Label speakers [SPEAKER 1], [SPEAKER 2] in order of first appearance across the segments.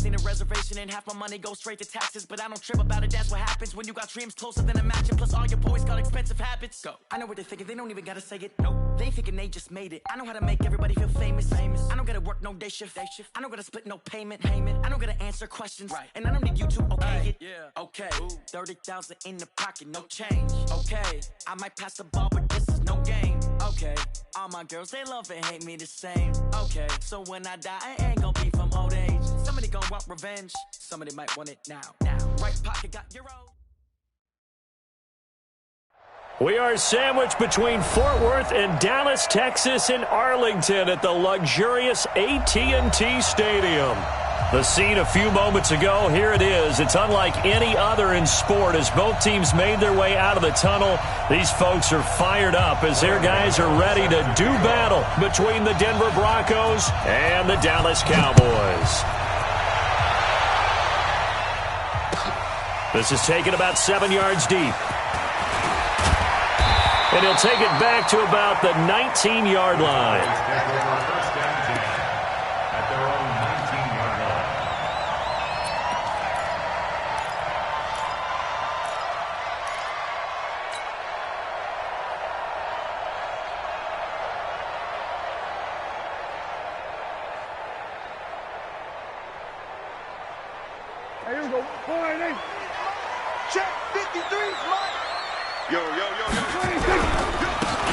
[SPEAKER 1] Just need a reservation and half my money goes straight to taxes. But I don't trip about it, that's what happens when you got dreams closer than a mansion. Plus all your boys got expensive habits. Go. I know what they're thinking, they don't even gotta say it. No, they ain't thinking they just made it. I know how to make everybody feel famous. I don't gotta work no day shift. I don't gotta split no payment. I don't gotta answer questions. Right. And I don't need you to okay it. Yeah. Okay. 30,000 in the pocket, no change. Okay. I might pass the ball, but this is no game. Okay. All my girls, they love and hate me the same. Okay. So when I die, I ain't gonna be from old age. Somebody gonna want revenge. Somebody might want it now. Right pocket got your own.
[SPEAKER 2] We are sandwiched between Fort Worth and Dallas, Texas, and Arlington at the luxurious AT&T Stadium. The scene a few moments ago, here it is. It's unlike any other in sport as both teams made their way out of the tunnel. These folks are fired up as their guys are ready to do battle between the Denver Broncos and the Dallas Cowboys. This is taken about 7 yards deep. And he'll take it back to about the 19-yard line.
[SPEAKER 3] Here we go. 4-8. Check 53. Yo.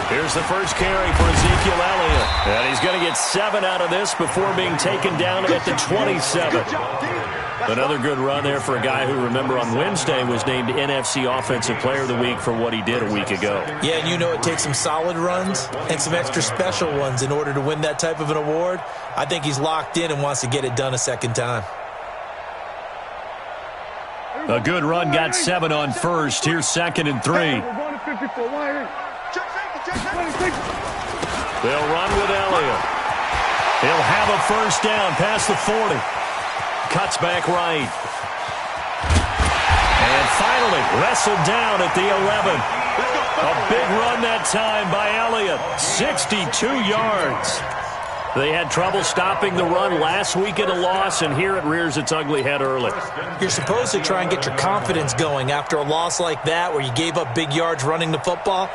[SPEAKER 2] Here's the first carry for Ezekiel Elliott. And he's going to get 7 out of this before being taken down at the 27. Another good run there for a guy who, remember, on Wednesday was named NFC Offensive Player of the Week for what he did a week ago.
[SPEAKER 4] Yeah, and you know it takes some solid runs and some extra special ones in order to win that type of an award. I think he's locked in and wants to get it done a second time.
[SPEAKER 2] A good run got 7 on first. Here's 2nd and 3. They'll run with Elliott. He'll have a first down past the 40. Cuts back right. And finally wrestled down at the 11. A big run that time by Elliott. 62 yards. They had trouble stopping the run last week in a loss, and here it rears its ugly head early.
[SPEAKER 4] You're supposed to try and get your confidence going after a loss like that where you gave up big yards running the football.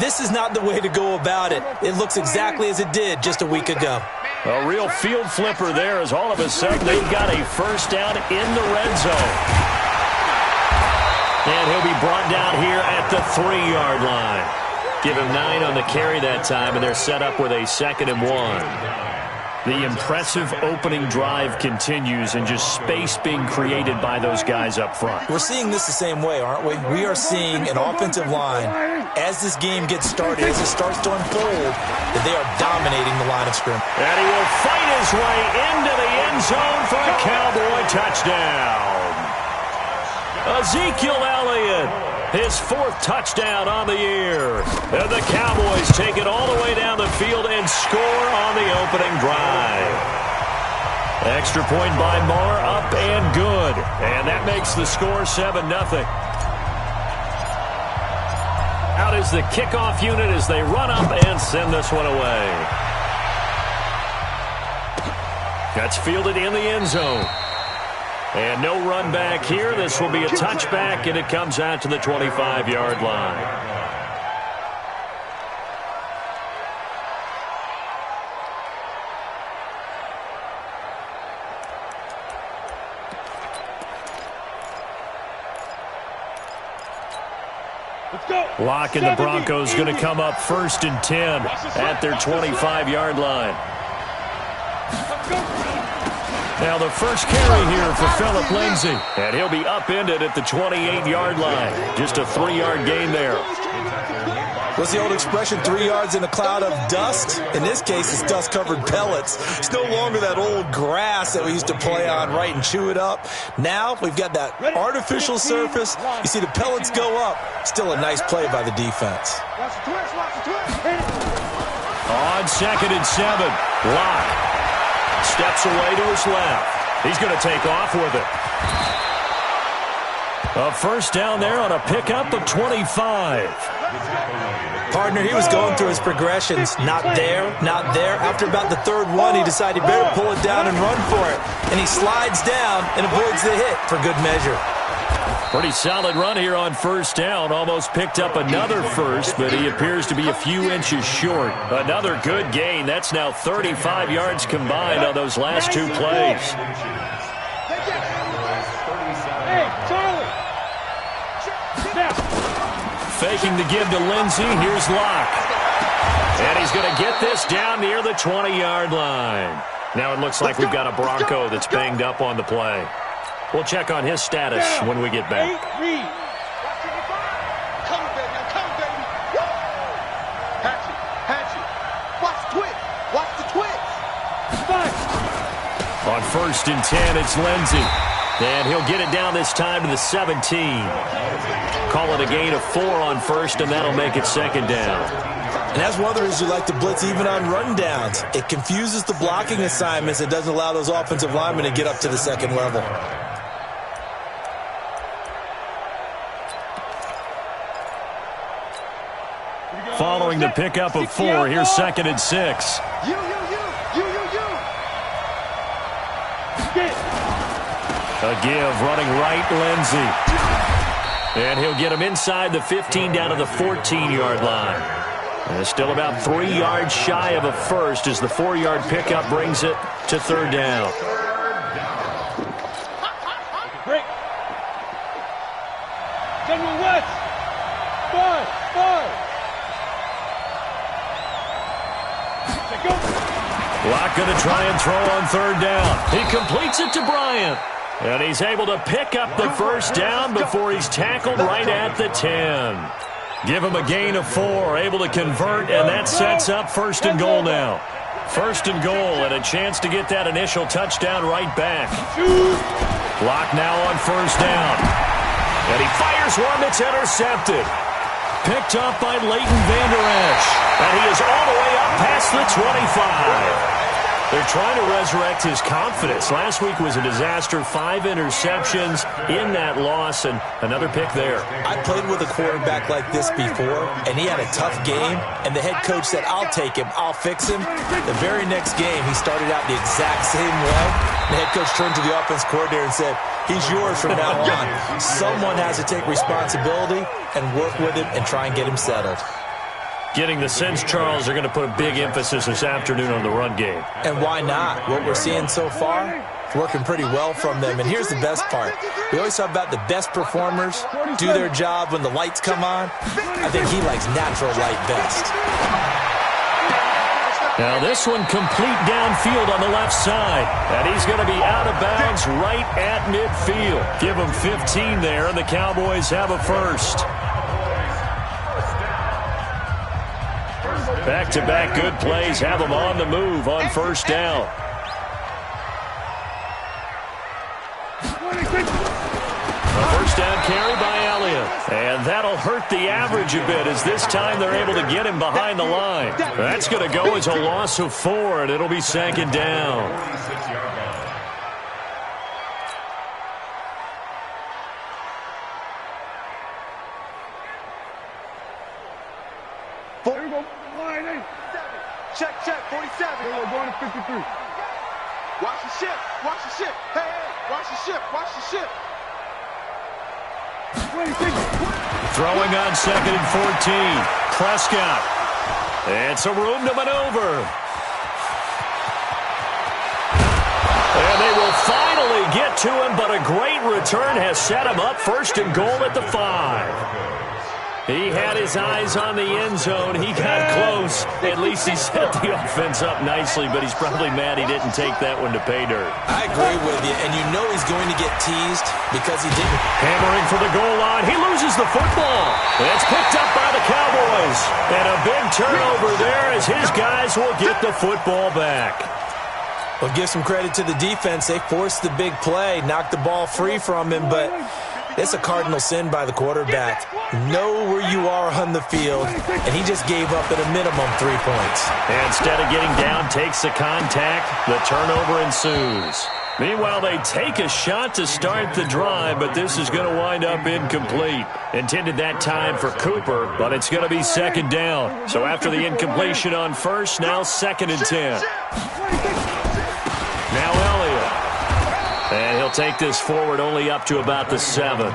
[SPEAKER 4] This is not the way to go about it. It looks exactly as it did just a week ago.
[SPEAKER 2] A real field flipper there as all of a sudden they've got a first down in the red zone. And he'll be brought down here at the 3-yard line. Give him 9 on the carry that time, and they're set up with a 2nd and 1. The impressive opening drive continues and just space being created by those guys up front.
[SPEAKER 4] We're seeing this the same way, aren't we? We are seeing an offensive line, as this game gets started, as it starts to unfold, that they are dominating the line of scrimmage.
[SPEAKER 2] And he will fight his way into the end zone for a Cowboy touchdown. Ezekiel Elliott, his 4th touchdown on the year. And the Cowboys take it all the way down the field and score on the opening drive. Extra point by Marr, up and good. And that makes the score 7-0. Out is the kickoff unit as they run up and send this one away. That's fielded in the end zone. And no run back here. This will be a touchback, and it comes out to the 25-yard line. Locke and the Broncos going to come up 1st and 10 at their 25-yard line. Now the first carry here for Phillip Lindsay. And he'll be upended at the 28-yard line. Just a 3-yard gain there.
[SPEAKER 4] What's the old expression, 3 yards in a cloud of dust? In this case, it's dust-covered pellets. It's no longer that old grass that we used to play on, right, and chew it up. Now we've got that artificial surface. You see the pellets go up. Still a nice play by the defense.
[SPEAKER 2] On 2nd and 7, Locke steps away to his left. He's going to take off with it. A first down there on a pickup of 25.
[SPEAKER 4] Partner, he was going through his progressions. Not there, not there. After about the third one, he decided he better pull it down and run for it. And he slides down and avoids the hit for good measure.
[SPEAKER 2] Pretty solid run here on first down. Almost picked up another first, but he appears to be a few inches short. Another good gain. That's now 35 yards combined on those last two plays.
[SPEAKER 3] Hey, Charlie!
[SPEAKER 2] Faking the give to Lindsey. Here's Locke. And he's going to get this down near the 20-yard line. Now it looks like we've got a Bronco that's banged up on the play. We'll check on his status when we get back.
[SPEAKER 3] Come on, baby. Now come, baby. Hatchet. Watch the twist. Watch the twist.
[SPEAKER 2] On 1st and 10, it's Lindsey. And he'll get it down this time to the 17. Call it a gain of 4 on first, and that'll make it 2nd down.
[SPEAKER 4] And that's one of the reasons you like to blitz even on rundowns. It confuses the blocking assignments. It doesn't allow those offensive linemen to get up to the second level.
[SPEAKER 2] Following the pickup of 4, here's 2nd and 6.
[SPEAKER 3] You.
[SPEAKER 2] A give, running right, Lindsey. And he'll get him inside the 15 down to the 14-yard line. And still about 3 yards shy of a first as the 4-yard pickup brings it to 3rd down.
[SPEAKER 3] Break. General West. 5.
[SPEAKER 2] Locke going to try and throw on 3rd down. He completes it to Bryant. And he's able to pick up the first down before he's tackled right at the 10. Give him a gain of 4, able to convert, and that sets up 1st and goal now. 1st and goal, and a chance to get that initial touchdown right back. Locke now on 1st down. And he fires one that's intercepted. Picked up by Leighton Vander Esch. And he is all the way up past the 25. They're trying to resurrect his confidence. Last week was a disaster. 5 interceptions in that loss, and another pick there.
[SPEAKER 4] I played with a quarterback like this before, and he had a tough game, and the head coach said, I'll take him, I'll fix him. The very next game, he started out the exact same way. The head coach turned to the offense coordinator and said, he's yours from now on. Someone has to take responsibility and work with him and try and get him settled.
[SPEAKER 2] Getting the sense, Charles, they're going to put a big emphasis this afternoon on the run game.
[SPEAKER 4] And why not? What we're seeing so far, it's working pretty well from them. And here's the best part. We always talk about the best performers do their job when the lights come on. I think he likes natural light best.
[SPEAKER 2] Now this one complete downfield on the left side. And he's going to be out of bounds right at midfield. Give him 15 there, and the Cowboys have a first. Back-to-back good plays have them on the move on 1st down. A 1st down carry by Elliott. And that'll hurt the average a bit as this time they're able to get him behind the line. That's going to go as a loss of 4, and it'll be 2nd down.
[SPEAKER 3] Here we go. Line 8. Check, 47. We're going to 53. Watch the ship. Hey, watch the ship. 26.
[SPEAKER 2] Throwing on 2nd and 14. Prescott. And some room to maneuver. And they will finally get to him, but a great return has set him up 1st and goal at the 5. He had his eyes on the end zone. He got close. At least he set the offense up nicely, but he's probably mad he didn't take that one to pay dirt.
[SPEAKER 4] I agree with you, and you know he's going to get teased because he didn't.
[SPEAKER 2] Hammering for the goal line. He loses the football. It's picked up by the Cowboys. And a big turnover there as his guys will get the football back.
[SPEAKER 4] Well, give some credit to the defense. They forced the big play, knocked the ball free from him, but it's a cardinal sin by the quarterback. Know where you are on the field, and he just gave up at a minimum 3 points.
[SPEAKER 2] And instead of getting down, takes the contact. The turnover ensues. Meanwhile, they take a shot to start the drive, but this is going to wind up incomplete. Intended that time for Cooper, but it's going to be second down. So after the incompletion on first, now 2nd and 10. Now Elliott. And he'll take this forward only up to about the 7.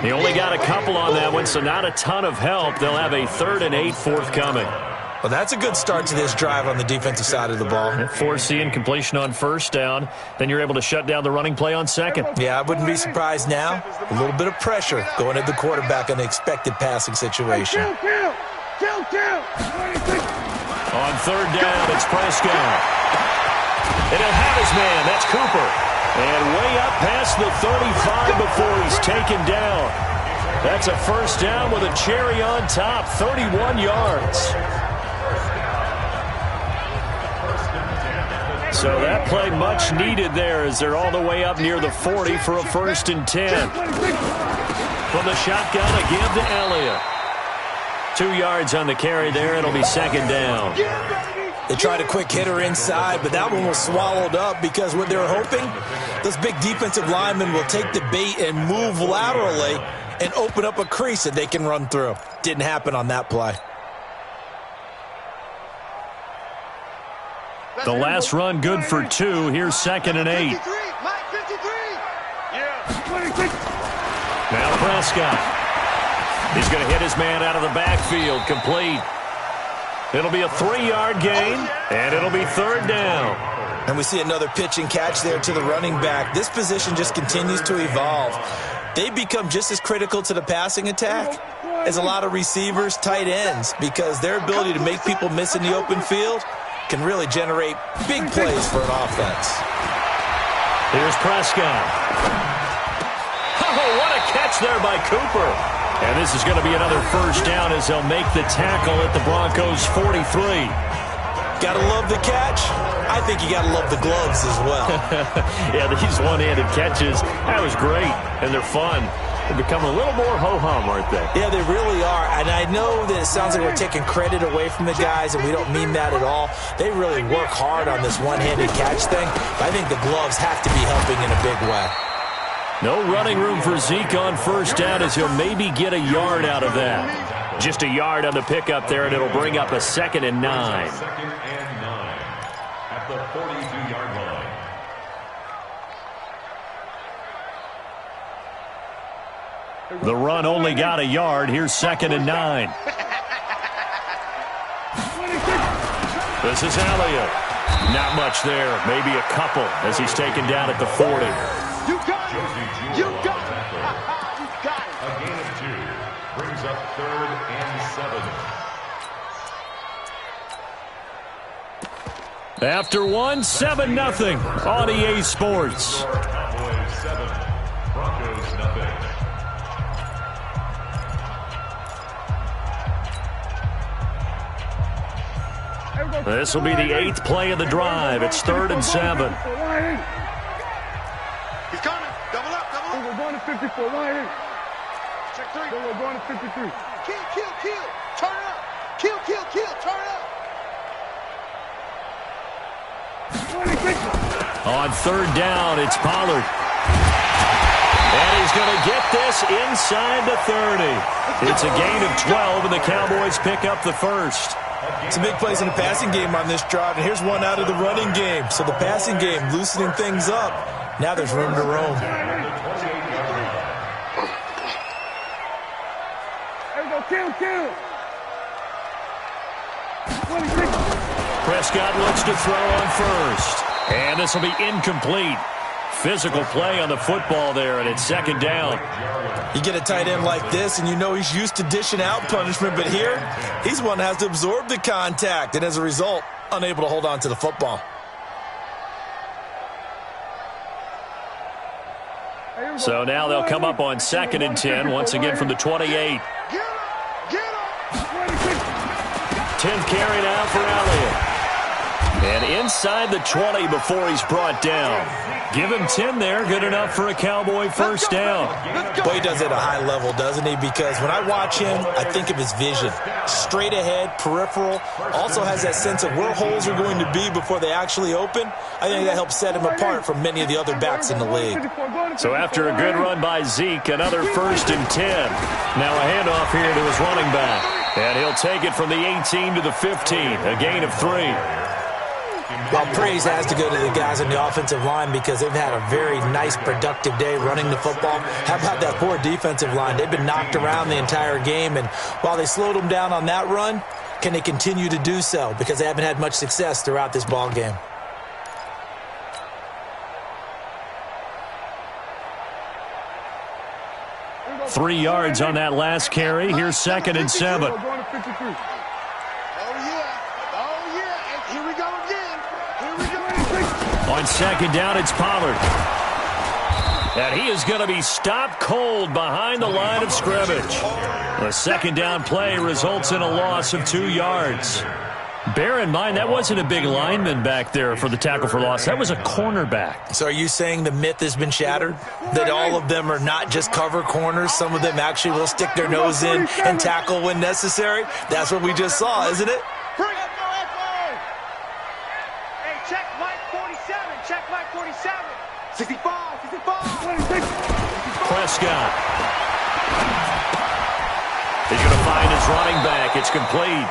[SPEAKER 2] He only got a couple on that one, so not a ton of help. They'll have a 3rd and 8 forthcoming.
[SPEAKER 4] Well, that's a good start to this drive on the defensive side of the ball.
[SPEAKER 2] Force the incompletion on first down. Then you're able to shut down the running play on second.
[SPEAKER 4] Yeah, I wouldn't be surprised now. A little bit of pressure going at the quarterback in the expected passing situation.
[SPEAKER 2] On 3rd down, it's Prescott. And he'll have his man. That's Cooper. And way up past the 35 before he's taken down. That's a first down with a cherry on top, 31 yards. So that play much needed there as they're all the way up near the 40 for a 1st and 10. From the shotgun, a give to Elliott. 2 yards on the carry there. It'll be 2nd down.
[SPEAKER 4] They tried a quick hitter inside, but that one was swallowed up because what they were hoping, those big defensive linemen will take the bait and move laterally and open up a crease that they can run through. Didn't happen on that play.
[SPEAKER 2] The last run good for 2. Here's 2nd and 8. Now Prescott. He's going to hit his man out of the backfield. Complete. It'll be a 3-yard gain, and it'll be 3rd down.
[SPEAKER 4] And we see another pitch and catch there to the running back. This position just continues to evolve. They become just as critical to the passing attack as a lot of receivers, tight ends, because their ability to make people miss in the open field can really generate big plays for an offense.
[SPEAKER 2] Here's Prescott. Oh, what a catch there by Cooper. And this is going to be another first down as they'll make the tackle at the Broncos' 43.
[SPEAKER 4] Gotta love the catch. I think you gotta love the gloves as well.
[SPEAKER 2] Yeah, these one-handed catches, that was great, and they're fun. They become a little more ho-hum, aren't they?
[SPEAKER 4] Yeah, they really are. And I know that it sounds like we're taking credit away from the guys, and we don't mean that at all. They really work hard on this one-handed catch thing. I think the gloves have to be helping in a big way.
[SPEAKER 2] No running room for Zeke on first down as he'll maybe get a yard out of that. Just a yard on the pickup there, and it'll bring up a 2nd and 9.
[SPEAKER 5] 2nd and 9 at the 42-yard line.
[SPEAKER 2] The run only got a yard. Here's 2nd and 9. This is Elliott. Not much there. Maybe a couple as he's taken down at the 40.
[SPEAKER 3] You got it. You got it. You got it.
[SPEAKER 5] A gain of 2 brings up 3rd and 7.
[SPEAKER 2] After one, 7-0 on EA Sports.
[SPEAKER 5] Cowboys 7, Broncos nothing.
[SPEAKER 2] This will be the 8th play of the drive. It's 3rd and 7.
[SPEAKER 3] He's coming. Double up. Double up. We're going to 54. Right in. Check 3. We're going to 53. Kill. Turn up. Kill. Turn up.
[SPEAKER 2] On 3rd down, it's Pollard. And he's going to get this inside the 30. It's a gain of 12, and the Cowboys pick up the first.
[SPEAKER 4] Some big plays in the passing game on this drive, and here's one out of the running game. So the passing game loosening things up. Now there's room to roam.
[SPEAKER 3] Kill.
[SPEAKER 2] Prescott looks to throw on first. And this will be incomplete. Physical play on the football there, and it's 2nd down.
[SPEAKER 4] You get a tight end like this, and you know he's used to dishing out punishment, but here, he's one that has to absorb the contact, and as a result, unable to hold on to the football.
[SPEAKER 2] So now they'll come up on 2nd and 10, once again from the 28. 10th carry now for Elliott. And inside the 20 before he's brought down. Give him 10 there. Good enough for a Cowboy first down.
[SPEAKER 4] Boy, he does it at a high level, doesn't he? Because when I watch him, I think of his vision. Straight ahead, peripheral. Also has that sense of where holes are going to be before they actually open. I think that helps set him apart from many of the other backs in the league.
[SPEAKER 2] So after a good run by Zeke, another 1st and 10. Now a handoff here to his running back. And he'll take it from the 18 to the 15. A gain of 3.
[SPEAKER 4] Well, praise has to go to the guys on the offensive line because they've had a very nice, productive day running the football. How about that poor defensive line? They've been knocked around the entire game, and while they slowed them down on that run, can they continue to do so? Because they haven't had much success throughout this ball game.
[SPEAKER 2] Three yards on that last carry. Here's 2nd and 7. On 2nd down, it's Pollard. And he is going to be stopped cold behind the line of scrimmage. The 2nd down play results in a loss of 2 yards. Bear in mind, that wasn't a big lineman back there for the tackle for loss. That was a cornerback.
[SPEAKER 4] So are you saying the myth has been shattered? That all of them are not just cover corners? Some of them actually will stick their nose in and tackle when necessary? That's what we just saw, isn't it?
[SPEAKER 3] Check Mike 47. Check Mike 47. 65. 65.
[SPEAKER 2] Prescott. He's going to find his running back. It's complete.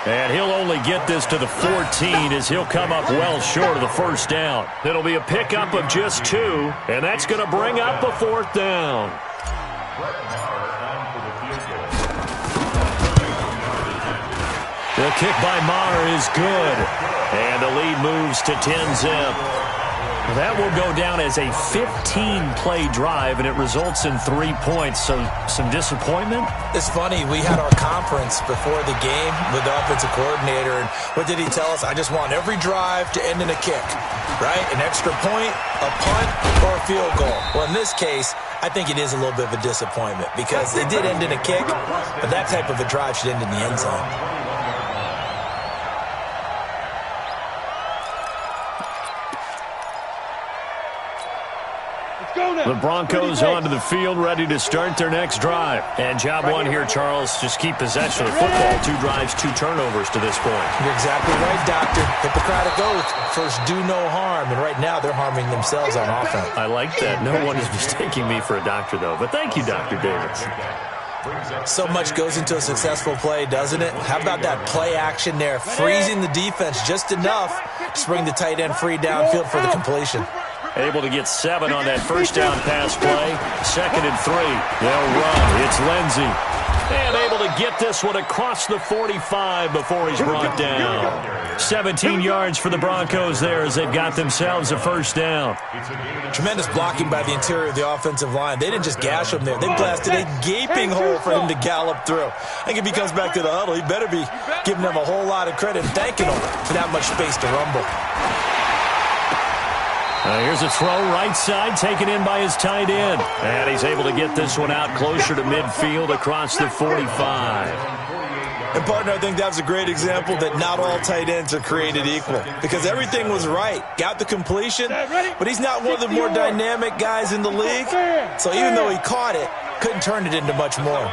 [SPEAKER 2] And he'll only get this to the 14 as he'll come up well short of the 1st down. It'll be a pickup of just 2, and that's going to bring up a 4th down. The kick by Maher is good. And the lead moves to 10-zip. That will go down as a 15-play drive, and it results in 3 points. So some disappointment?
[SPEAKER 4] It's funny. We had our conference before the game with the offensive coordinator, and what did he tell us? I just want every drive to end in a kick, right? An extra point, a punt, or a field goal. Well, in this case, I think it is a little bit of a disappointment because it did end in a kick, but that type of a drive should end in the end zone.
[SPEAKER 2] The Broncos onto the field, ready to start their next drive. And job one here, Charles, just keep possession of the football. 2 drives, 2 turnovers to this point.
[SPEAKER 4] You're exactly right, Doctor. Hippocratic oath. First, do no harm. And right now, they're harming themselves on offense.
[SPEAKER 2] I like that. No one is mistaking me for a doctor, though. But thank you, Dr. Davis.
[SPEAKER 4] So much goes into a successful play, doesn't it? How about that play action there? Freezing the defense just enough to bring the tight end free downfield for the completion.
[SPEAKER 2] Able to get 7 on that 1st down pass play. 2nd and 3. They'll run. It's Lindsey. And able to get this one across the 45 before he's brought down. 17 yards for the Broncos there as they've got themselves a 1st down.
[SPEAKER 4] Tremendous blocking by the interior of the offensive line. They didn't just gash him there. They blasted a gaping hole for him to gallop through. I think if he comes back to the huddle, he better be giving them a whole lot of credit and thanking them for that much space to rumble.
[SPEAKER 2] Here's a throw right side taken in by his tight end. And he's able to get this one out closer to midfield across the 45.
[SPEAKER 4] And, partner, I think that was a great example that not all tight ends are created equal because everything was right. Got the completion, but he's not one of the more dynamic guys in the league. So even though he caught it, couldn't turn it into much more.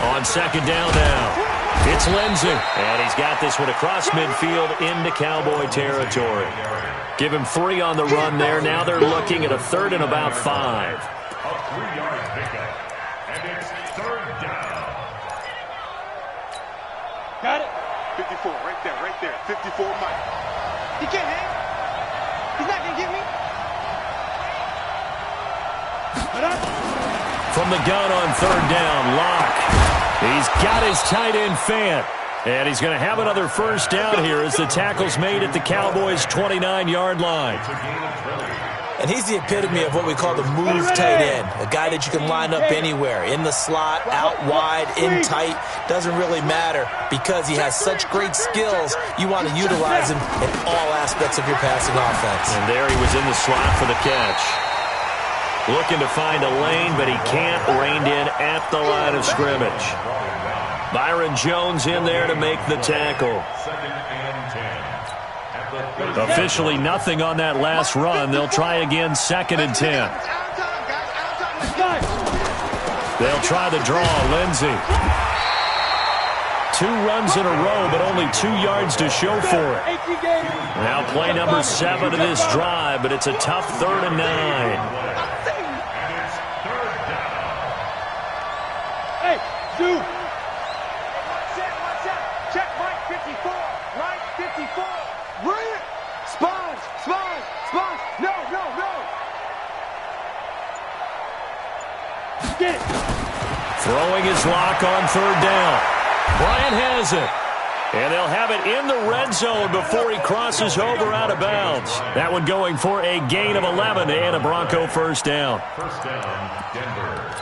[SPEAKER 2] On 2nd down now. It's Lindsey, and he's got this one across midfield into Cowboy territory. Give him 3 on the run there. Now they're looking at a 3rd and about 5.
[SPEAKER 5] A 3-yard pickup, and it's 3rd down.
[SPEAKER 3] Got it. 54, right there. 54, Mike. He can't hang. He's not going to get me.
[SPEAKER 2] From the gun on 3rd down, Locke. He's got his tight end Fant. And he's going to have another 1st down here as the tackle's made at the Cowboys' 29-yard line.
[SPEAKER 4] And he's the epitome of what we call the move tight end, a guy that you can line up anywhere, in the slot, out wide, in tight, doesn't really matter because he has such great skills. You want to utilize him in all aspects of your passing offense.
[SPEAKER 2] And there he was in the slot for the catch. Looking to find a lane, but he can't. Reined in at the line of scrimmage. Byron Jones in there to make the tackle.
[SPEAKER 5] Second and 10.
[SPEAKER 2] Officially nothing on that last run. They'll try again, second and 10. They'll try the draw, Lindsey. 2 runs in a row, but only 2 yards to show for it. Now play number 7 of this drive, but it's a tough 3rd and 9.
[SPEAKER 3] Hey, dude. Watch out. Check right 54. Right 54. Bring it. Sponge. No. Get it.
[SPEAKER 2] Throwing his lock on 3rd down. Bryant has it. And they'll have it in the red zone before he crosses over out of bounds. That one going for a gain of 11 and a Bronco first down.
[SPEAKER 5] First down, Denver.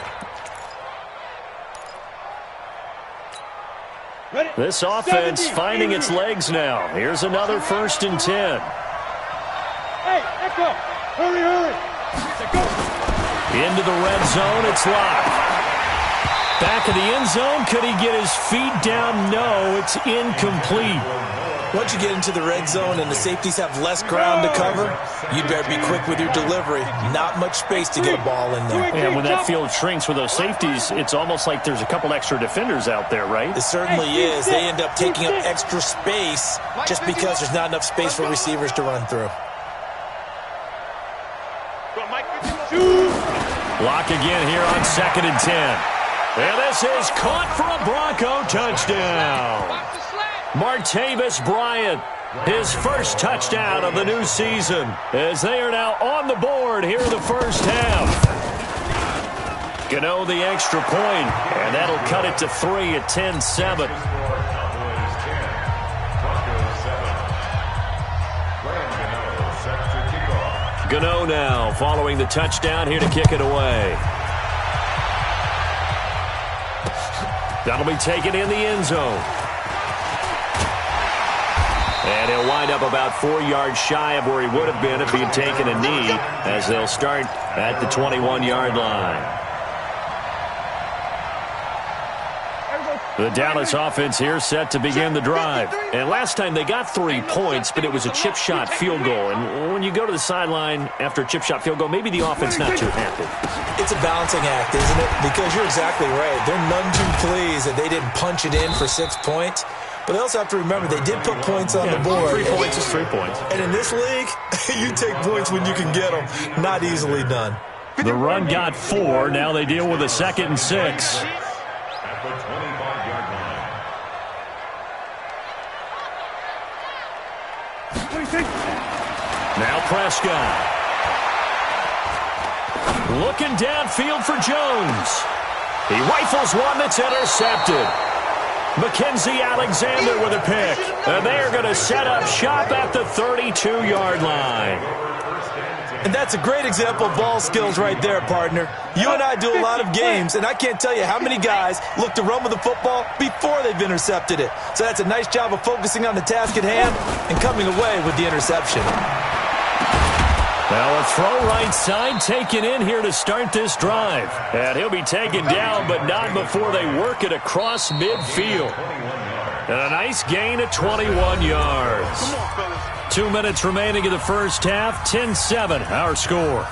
[SPEAKER 2] This offense finding its legs now. Here's another 1st and 10.
[SPEAKER 3] Hey, Echo. Hurry.
[SPEAKER 2] Into the red zone, it's locked. Back of the end zone, could he get his feet down? No, it's incomplete.
[SPEAKER 4] Once you get into the red zone and the safeties have less ground to cover, you better be quick with your delivery. Not much space to get a ball in there.
[SPEAKER 2] And when that field shrinks with those safeties, it's almost like there's a couple extra defenders out there, right?
[SPEAKER 4] It certainly is. They end up taking up extra space just because there's not enough space for receivers to run through.
[SPEAKER 2] Block again here on 2nd and 10. And this is caught for a Bronco touchdown. Martavis Bryant, his first touchdown of the new season, as they are now on the board here in the first half. Gano the extra point, and that'll cut it to 3 at 10-7. Gano now following the touchdown here to kick it away. That'll be taken in the end zone. And he'll wind up about 4 yards shy of where he would have been if he had taken a knee, as they'll start at the 21-yard line. The Dallas offense here set to begin the drive. And last time they got 3 points, but it was a chip shot field goal. And when you go to the sideline after a chip shot field goal, maybe the offense not too happy.
[SPEAKER 4] It's a balancing act, isn't it? Because you're exactly right. They're none too pleased that they didn't punch it in for 6 points. But they also have to remember they did put points on the board.
[SPEAKER 2] 3 points is 3 points.
[SPEAKER 4] And in this league, you take points when you can get them. Not easily done.
[SPEAKER 2] The run got 4. Now they deal with a 2nd and 6.
[SPEAKER 5] At the 25-yard line.
[SPEAKER 2] Now Prescott. Looking downfield for Jones. He rifles one that's intercepted. Mackenzie Alexander with a pick. And they're going to set up shop at the 32-yard line.
[SPEAKER 4] And that's a great example of ball skills right there, partner. You and I do a lot of games, and I can't tell you how many guys look to run with the football before they've intercepted it. So that's a nice job of focusing on the task at hand and coming away with the interception.
[SPEAKER 2] Well, a throw right side taken in here to start this drive. And he'll be taken down, but not before they work it across midfield. And a nice gain of 21 yards. 2 minutes remaining in the first half. 10-7, our score.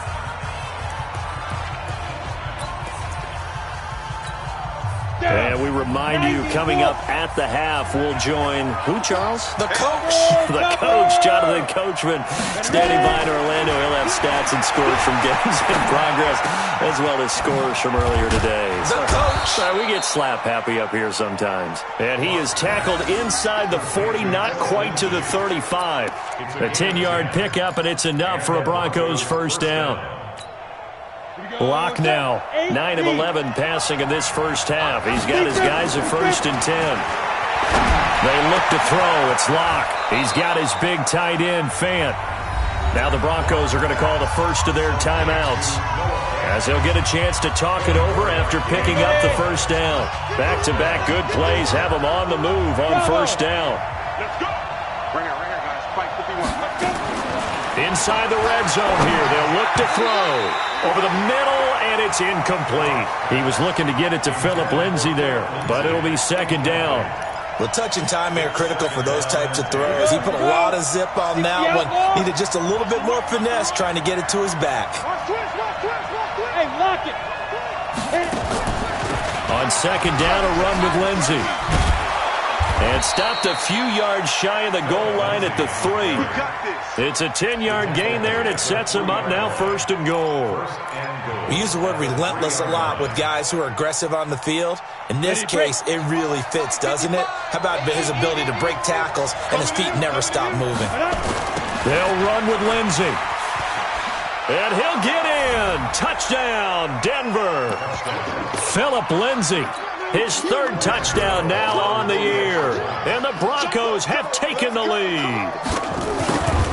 [SPEAKER 2] And we remind you, coming up at the half, we'll join who, Charles?
[SPEAKER 4] The coach.
[SPEAKER 2] The coach, Jonathan Coachman, standing by in Orlando. He'll have stats and scores from games in progress, as well as scores from earlier today.
[SPEAKER 4] The coach.
[SPEAKER 2] We get slap happy up here sometimes. And he is tackled inside the 40, not quite to the 35. A 10-yard pickup, and it's enough for a Broncos first down. Lock now, 9 of 11 passing in this first half. He's got his guys at 1st and 10. They look to throw. It's Lock. He's got his big tight end, Fant. Now the Broncos are going to call the first of their timeouts, as they'll get a chance to talk it over after picking up the first down. Back-to-back good plays have them on the move on first down. inside the red zone here. They'll look to throw over the middle, and it's incomplete. He was looking to get it to Phillip Lindsay there, but it'll be second down.
[SPEAKER 4] Well, touch and time are critical for those types of throws. He put a lot of zip on that one. Needed just a little bit more finesse trying to get it to his back.
[SPEAKER 6] Hey, lock it.
[SPEAKER 2] On second down, a run with Lindsay. And stopped a few yards shy of the goal line at the 3. It's a 10-yard gain there, and it sets him up now first and goal.
[SPEAKER 4] We use the word relentless a lot with guys who are aggressive on the field. In this case, it really fits, doesn't it? How about his ability to break tackles and his feet never stop moving?
[SPEAKER 2] They'll run with Lindsay. And he'll get in. Touchdown, Denver. Phillip Lindsay, his third touchdown now on the year. And the Broncos have taken the lead.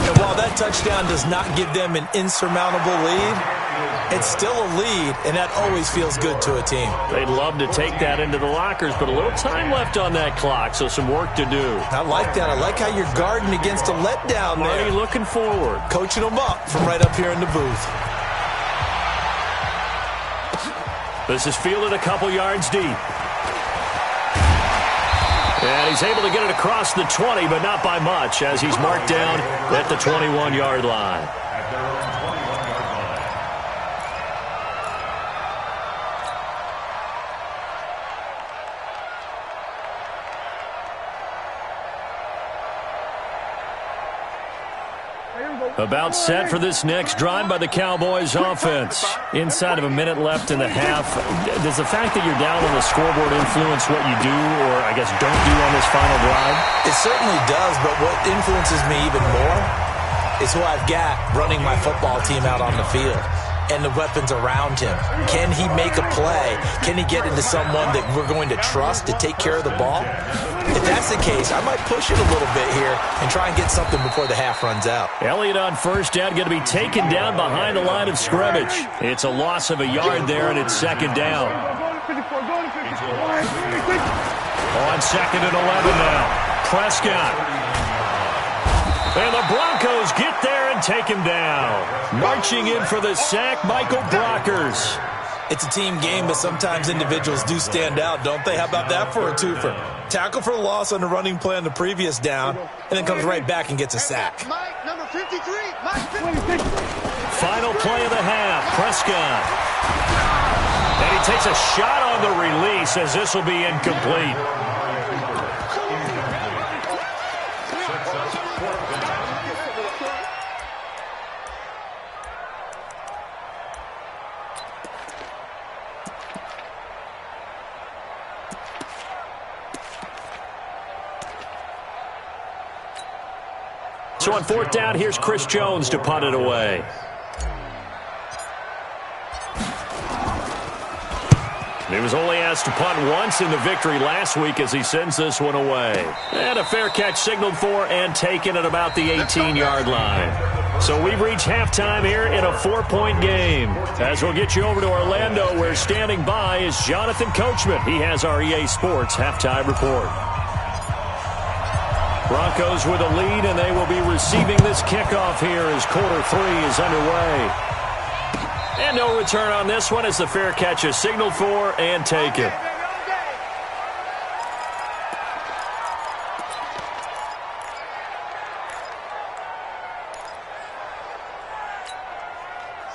[SPEAKER 4] And while that touchdown does not give them an insurmountable lead, it's still a lead, and that always feels good to a team.
[SPEAKER 2] They'd love to take that into the lockers, but a little time left on that clock, so some work to do.
[SPEAKER 4] I like that. I like how you're guarding against a letdown there.
[SPEAKER 2] Marty looking forward.
[SPEAKER 4] Coaching them up from right up here in the booth.
[SPEAKER 2] This is fielded a couple yards deep. And he's able to get it across the 20, but not by much, as he's marked down at the 21-yard line. About set for this next drive by the Cowboys offense. Inside of a minute left in the half. Does the fact that you're down on the scoreboard influence what you do, or I guess don't do on this final drive?
[SPEAKER 4] It certainly does, but what influences me even more is who I've got running my football team out on the field and the weapons around him. Can he make a play? Can he get into someone that we're going to trust to take care of the ball? If that's the case, I might push it a little bit here and try and get something before the half runs out.
[SPEAKER 2] Elliott on first down, going to be taken down behind the line of scrimmage. It's a loss of a yard there, and it's second down. On second and 11 now. Prescott. And the Broncos get there and take him down. Marching in for the sack, Michael Brockers.
[SPEAKER 4] It's a team game, but sometimes individuals do stand out, don't they? How about that for a twofer? Tackle for a loss on the running play on the previous down, and then comes right back and gets a sack.
[SPEAKER 3] Mike, number 53. Mike 53.
[SPEAKER 2] Final play of the half, Prescott. And he takes a shot on the release, as this will be incomplete. So on fourth down, here's Chris Jones to punt it away. He was only asked to punt once in the victory last week as he sends this one away. And a fair catch signaled for and taken at about the 18-yard line. So we've reached halftime here in a 4-point game. As we'll get you over to Orlando, where standing by is Jonathan Coachman. He has our EA Sports halftime report. Broncos with a lead, and they will be receiving this kickoff here as quarter 3 is underway. And no return on this one as the fair catch is signaled for and taken.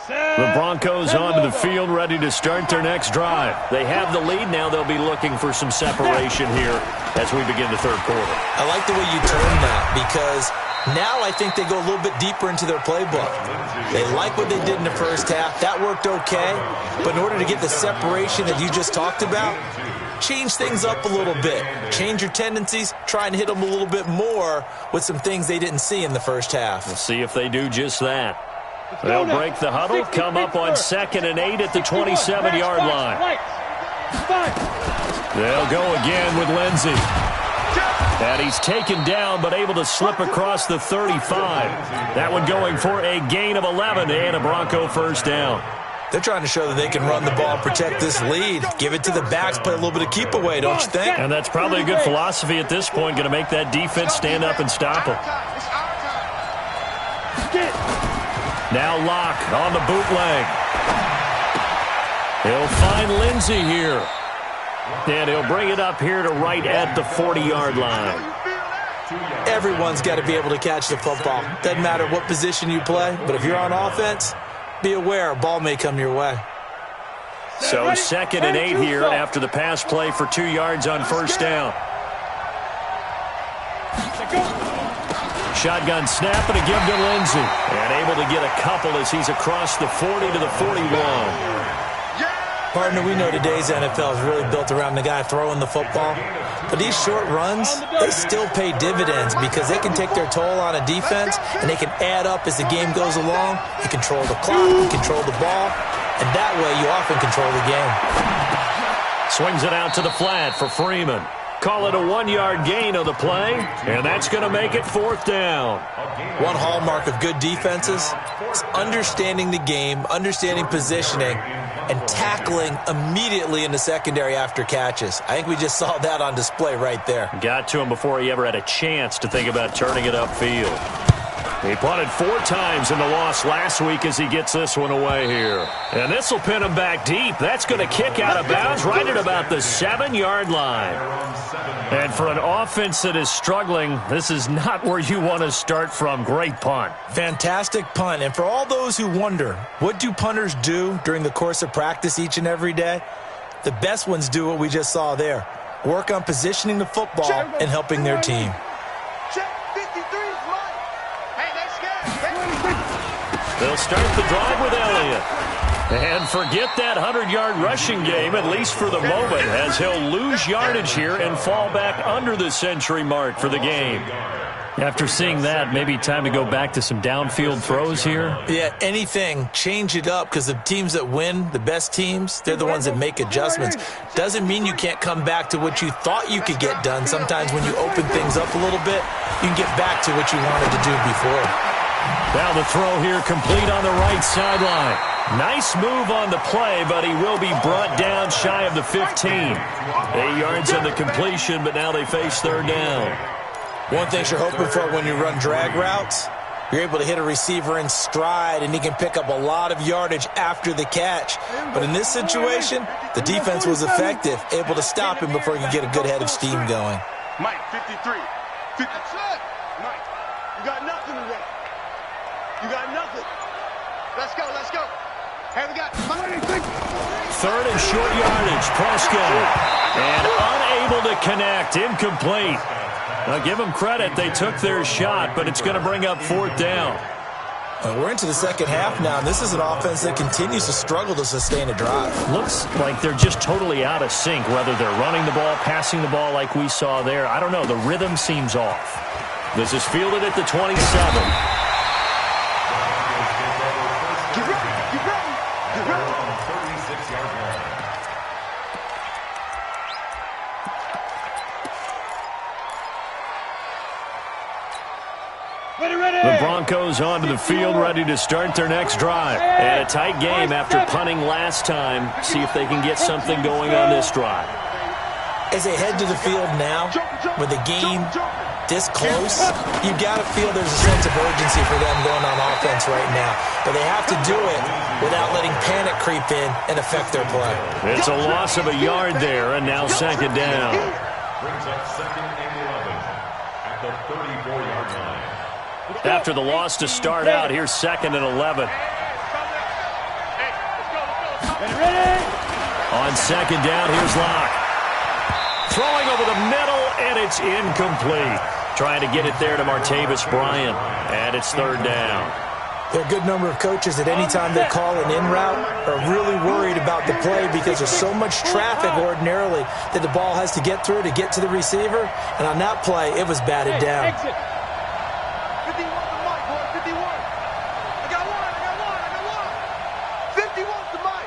[SPEAKER 2] The Broncos onto the field, ready to start their next drive. They have the lead. Now they'll be looking for some separation here as we begin the third quarter.
[SPEAKER 4] I like the way you turned that, because now I think they go a little bit deeper into their playbook. They like what they did in the first half. That worked okay. But in order to get the separation that you just talked about, change things up a little bit. Change your tendencies. Try and hit them a little bit more with some things they didn't see in the first half.
[SPEAKER 2] We'll see if they do just that. They'll break the huddle, come up on 2nd and 8 at the 27-yard line. They'll go again with Lindsay. And he's taken down, but able to slip across the 35. That one going for a gain of 11 and a Bronco first down.
[SPEAKER 4] They're trying to show that they can run the ball and protect this lead. Give it to the backs, play a little bit of keep away, don't you think?
[SPEAKER 2] And that's probably a good philosophy at this point, going to make that defense stand up and stop them. Now Locke on the bootleg. He'll find Lindsey here. And he'll bring it up here to right at the 40-yard line.
[SPEAKER 4] Everyone's got to be able to catch the football. Doesn't matter what position you play, but if you're on offense, be aware a ball may come your way.
[SPEAKER 2] So 2nd and 8 here after the pass play for 2 yards on first down. Shotgun snap and a give to Lindsey. And able to get a couple as he's across the 40 to the 41.
[SPEAKER 4] Partner, we know today's NFL is really built around the guy throwing the football. But these short runs, they still pay dividends because they can take their toll on a defense and they can add up as the game goes along. You control the clock, you control the ball, and that way you often control the game.
[SPEAKER 2] Swings it out to the flat for Freeman. Call it a 1-yard gain of the play, and that's going to make it 4th down.
[SPEAKER 4] One hallmark of good defenses is understanding the game, understanding positioning, and tackling immediately in the secondary after catches. I think we just saw that on display right there.
[SPEAKER 2] Got to him before he ever had a chance to think about turning it upfield. He punted 4 times in the loss last week as he gets this one away here. And this will pin him back deep. That's going to kick out of bounds right at about the 7-yard line. And for an offense that is struggling, this is not where you want to start from. Great punt.
[SPEAKER 4] Fantastic punt. And for all those who wonder, what do punters do during the course of practice each and every day? The best ones do what we just saw there. Work on positioning the football and helping their team.
[SPEAKER 2] They'll start the drive with Elliott. And forget that 100-yard rushing game, at least for the moment, as he'll lose yardage here and fall back under the century mark for the game. After seeing that, maybe time to go back to some downfield throws here?
[SPEAKER 4] Yeah, anything. Change it up because the teams that win, the best teams, they're the ones that make adjustments. Doesn't mean you can't come back to what you thought you could get done. Sometimes when you open things up a little bit, you can get back to what you wanted to do before.
[SPEAKER 2] Now the throw here complete on the right sideline. Nice move on the play, but he will be brought down shy of the 15. 8 yards on the completion, but now they face 3rd down.
[SPEAKER 4] One thing you're hoping for when you run drag routes, you're able to hit a receiver in stride, and he can pick up a lot of yardage after the catch. But in this situation, the defense was effective, able to stop him before he could get a good head of steam going.
[SPEAKER 3] Mike, 53. 50. Mike, you got nothing today. You got nothing. Let's go, let's go. Hey, we got
[SPEAKER 2] 3rd and short yardage, Prescott. And unable to connect, incomplete. Now give them credit, they took their shot, but it's going to bring up 4th down.
[SPEAKER 4] We're into the second half now, and this is an offense that continues to struggle to sustain a drive.
[SPEAKER 2] Looks like they're just totally out of sync, whether they're running the ball, passing the ball like we saw there. I don't know, the rhythm seems off. This is fielded at the 27. The Broncos onto the field, ready to start their next drive. And a tight game after punting last time. See if they can get something going on this drive.
[SPEAKER 4] As they head to the field now, with the game this close, you got to feel there's a sense of urgency for them going on offense right now. But they have to do it without letting panic creep in and affect their play.
[SPEAKER 2] It's a loss of a yard there, and now 2nd down.
[SPEAKER 5] Brings up 2nd and 11 at the 34-yard line.
[SPEAKER 2] After the loss to start out, here's 2nd and 11. On 2nd down, here's Locke. Throwing over the middle, and it's incomplete. Trying to get it there to Martavis Bryant, and it's 3rd down.
[SPEAKER 4] There are a good number of coaches that any time they call an in route are really worried about the play because there's so much traffic ordinarily that the ball has to get through to get to the receiver. And on that play, it was batted down.
[SPEAKER 3] 51 to Mike, boy, 51. I got one. 51 to Mike.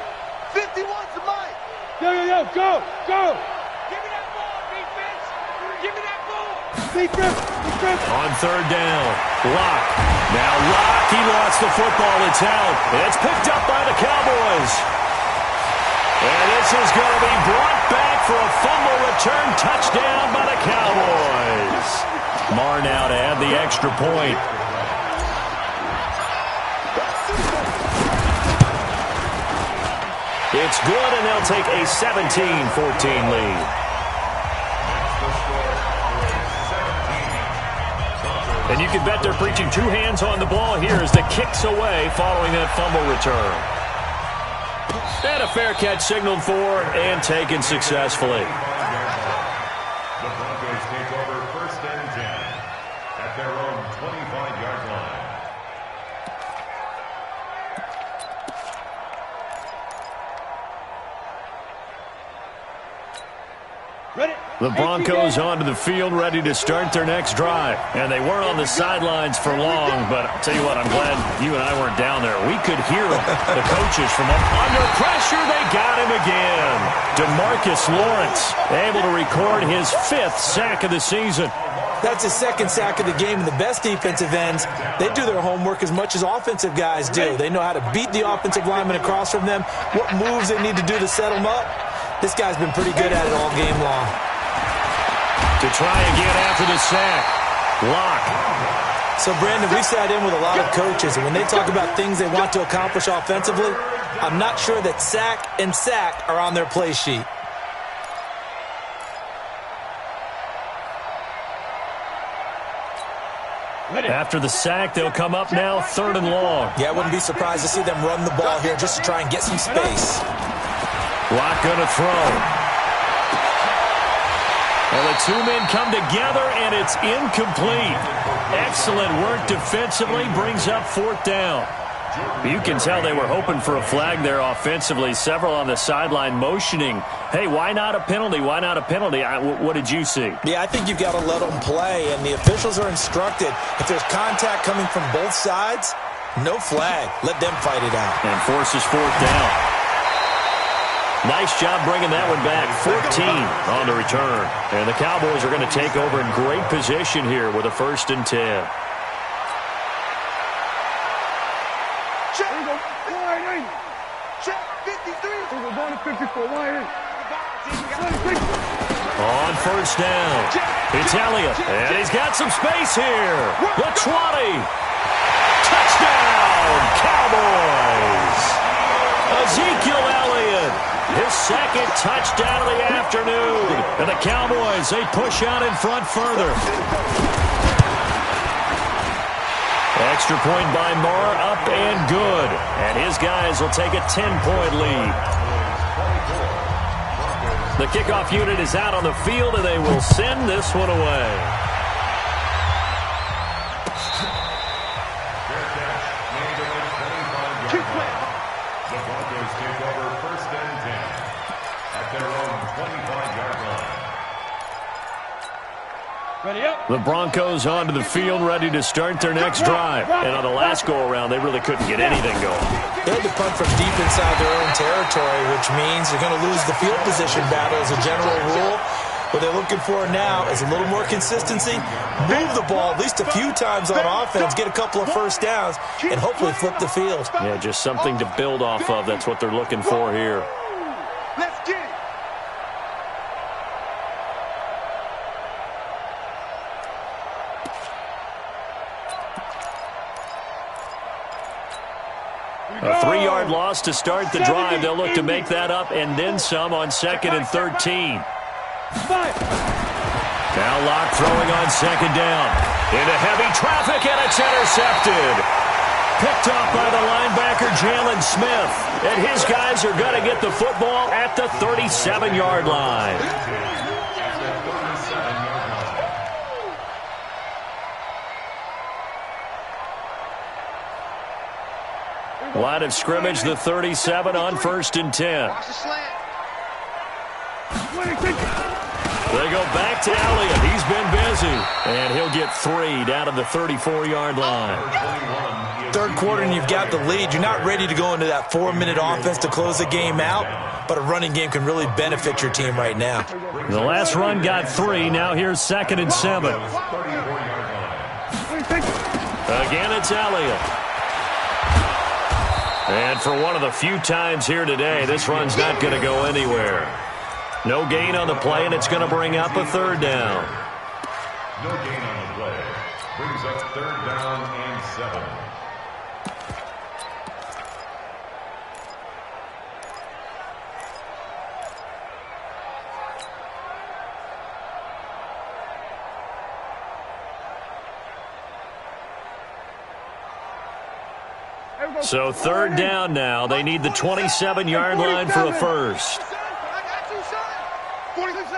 [SPEAKER 3] 51 to Mike.
[SPEAKER 6] Yo, go.
[SPEAKER 3] Give me that ball, defense. Give me that ball.
[SPEAKER 6] Defense.
[SPEAKER 2] On 3rd down, Locke. Now Locke, he lost the football. It's out. It's picked up by the Cowboys. And this is going to be brought back for a fumble return touchdown by the Cowboys. Marr now to add the extra point. It's good, and they'll take a 17-14 lead. And you can bet they're preaching two hands on the ball here as the kick's away following that fumble return. And a fair catch signaled for and taken successfully.
[SPEAKER 5] The Broncos take over 1st and 10 at their own 25-yard line.
[SPEAKER 2] The Broncos onto the field, ready to start their next drive. And they weren't on the sidelines for long, but I'll tell you what, I'm glad you and I weren't down there. We could hear them, the coaches, from up under pressure. They got him again. DeMarcus Lawrence able to record his 5th sack of the season.
[SPEAKER 4] That's his 2nd sack of the game, and the best defensive ends, they do their homework as much as offensive guys do. They know how to beat the offensive lineman across from them, what moves they need to do to set them up. This guy's been pretty good at it all game long.
[SPEAKER 2] To try again after the sack. Lock.
[SPEAKER 4] So, Brandon, we sat in with a lot of coaches, and when they talk about things they want to accomplish offensively, I'm not sure that sack and sack are on their play sheet.
[SPEAKER 2] After the sack, they'll come up now 3rd and long.
[SPEAKER 4] Yeah, I wouldn't be surprised to see them run the ball here just to try and get some space.
[SPEAKER 2] Lock going to throw. Well, the two men come together, and it's incomplete. Excellent work defensively, brings up 4th down. You can tell they were hoping for a flag there offensively. Several on the sideline motioning, hey, why not a penalty? Why not a penalty? What did you see?
[SPEAKER 4] Yeah, I think you've got to let them play, and the officials are instructed. If there's contact coming from both sides, no flag. Let them fight it out.
[SPEAKER 2] And forces 4th down. Nice job bringing that one back. 14 on the return. And the Cowboys are going to take over in great position here with a 1st and 10.
[SPEAKER 6] Check. Wide 8.
[SPEAKER 3] Check. 53.
[SPEAKER 6] We're going to 54. Wide 8.
[SPEAKER 2] On 1st down. It's Elliott. And he's got some space here. The 20. Touchdown, Cowboys. Ezekiel Elliott. His 2nd touchdown of the afternoon. And the Cowboys, they push out in front further. Extra point by Moore, up and good. And his guys will take a 10-point lead. The kickoff unit is out on the field, and they will send this one away.
[SPEAKER 5] The Broncos take over 1st and 10 at their own 25-yard line.
[SPEAKER 6] Ready up.
[SPEAKER 2] The Broncos onto the field, ready to start their next drive. And on the last go-around, they really couldn't get anything going.
[SPEAKER 4] They had to punt from deep inside their own territory, which means they're going to lose the field position battle as a general rule. What they're looking for now is a little more consistency, move the ball at least a few times on offense, get a couple of 1st downs, and hopefully flip the field.
[SPEAKER 2] Yeah, just something to build off of. That's what they're looking for here.
[SPEAKER 3] Let's get it.
[SPEAKER 2] A 3-yard loss to start the drive. They'll look to make that up and then some on 2nd and 13. Now Locke throwing on 2nd down. Into heavy traffic, and it's intercepted. Picked off by the linebacker, Jalen Smith. And his guys are going to get the football at the 37-yard line. Line of scrimmage, the 37 on 1st and 10.
[SPEAKER 3] Watch the slant.
[SPEAKER 2] They go back to Elliott. He's been busy. And he'll get 3 down to the 34-yard line.
[SPEAKER 4] 3rd quarter and you've got the lead. You're not ready to go into that 4-minute offense to close the game out, but a running game can really benefit your team right now.
[SPEAKER 2] The last run got 3. Now here's 2nd and 7. Again, it's Elliott. And for one of the few times here today, this run's not going to go anywhere. No gain on the play, and it's going to bring up a 3rd down.
[SPEAKER 5] No gain on the play. Brings up 3rd down and 7.
[SPEAKER 2] So third down now. They need the 27-yard line for a first.
[SPEAKER 3] I got you, son. 47,